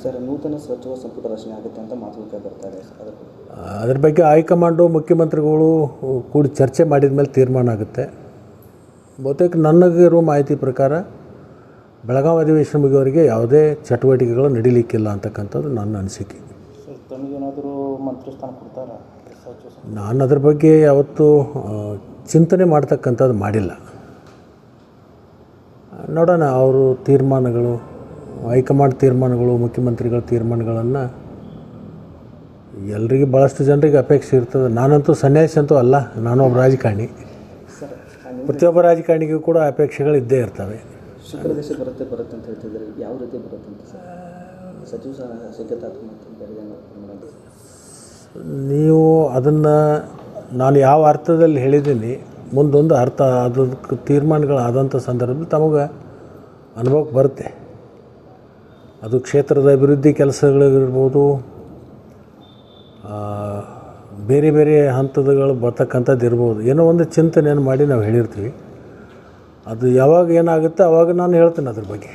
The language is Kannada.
ಸರ್, ನೂತನ ಸಚಿವ ಸಂಪುಟ ರಚನೆ ಆಗುತ್ತೆ ಅಂತ ಮಾತುಕತೆ ಬರ್ತಾರೆ. ಅದ್ರ ಬಗ್ಗೆ ಹೈಕಮಾಂಡು ಮುಖ್ಯಮಂತ್ರಿಗಳು ಕೂಡಿ ಚರ್ಚೆ ಮಾಡಿದ ಮೇಲೆ ತೀರ್ಮಾನ ಆಗುತ್ತೆ. ಬಹುತೇಕ ನನಗಿರೋ ಮಾಹಿತಿ ಪ್ರಕಾರ ಬೆಳಗಾವಿ ಅಧಿವೇಶನ ಮುಗಿಯವರೆಗೆ ಯಾವುದೇ ಚಟುವಟಿಕೆಗಳು ನಡೀಲಿಕ್ಕಿಲ್ಲ ಅಂತಕ್ಕಂಥದ್ದು ನನ್ನ ಅನಿಸಿಕೆ. ಸರ್, ತಮಗೇನಾದರೂ ಮಂತ್ರಿ ಸ್ಥಾನ ಕೊಡ್ತಾರಾ? ನಾನು ಅದ್ರ ಬಗ್ಗೆ ಯಾವತ್ತೂ ಚಿಂತನೆ ಮಾಡ್ತಕ್ಕಂಥದ್ದು ಮಾಡಿಲ್ಲ. ನೋಡೋಣ, ಅವರು ತೀರ್ಮಾನಗಳು, ಹೈಕಮಾಂಡ್ ತೀರ್ಮಾನಗಳು, ಮುಖ್ಯಮಂತ್ರಿಗಳ ತೀರ್ಮಾನಗಳನ್ನು ಎಲ್ರಿಗೂ ಭಾಳಷ್ಟು ಜನರಿಗೆ ಅಪೇಕ್ಷೆ ಇರ್ತದೆ. ನಾನಂತೂ ಸನ್ಯಾಸಿ ಅಂತೂ ಅಲ್ಲ, ನಾನೊಬ್ಬ ರಾಜಕಾರಣಿ. ಪ್ರತಿಯೊಬ್ಬ ರಾಜಕಾರಣಿಗೂ ಕೂಡ ಅಪೇಕ್ಷೆಗಳು ಇದ್ದೇ ಇರ್ತವೆ. ಶುಕ್ರ ದೇಶ ಬರುತ್ತೆ ಅಂತ ಹೇಳ್ತಿದ್ದಾರೆ. ಯಾವ ರೀತಿ ಬರುತ್ತೆ ಅಂತ ಸರ್? ಸಚಿವ ಸಿದ್ಧತೆ ನೀವು ಅದನ್ನು ನಾನು ಯಾವ ಅರ್ಥದಲ್ಲಿ ಹೇಳಿದ್ದೀನಿ, ಮುಂದೊಂದು ಅರ್ಥ ಅದಕ್ಕೆ ತೀರ್ಮಾನಗಳಾದಂಥ ಸಂದರ್ಭದಲ್ಲಿ ತಮಗೆ ಅನುಭವಕ್ಕೆ ಬರುತ್ತೆ. ಅದು ಕ್ಷೇತ್ರದ ಅಭಿವೃದ್ಧಿ ಕೆಲಸಗಳಿರ್ಬೋದು, ಬೇರೆ ಬೇರೆ ಹಂತಗಳು ಬರ್ತಕ್ಕಂಥದ್ದು ಇರ್ಬೋದು. ಏನೋ ಒಂದು ಚಿಂತನೆಯನ್ನು ಮಾಡಿ ನಾವು ಹೇಳಿರ್ತೀವಿ. ಅದು ಯಾವಾಗ ಏನಾಗುತ್ತೆ ಆವಾಗ ನಾನು ಹೇಳ್ತೇನೆ ಅದ್ರ ಬಗ್ಗೆ.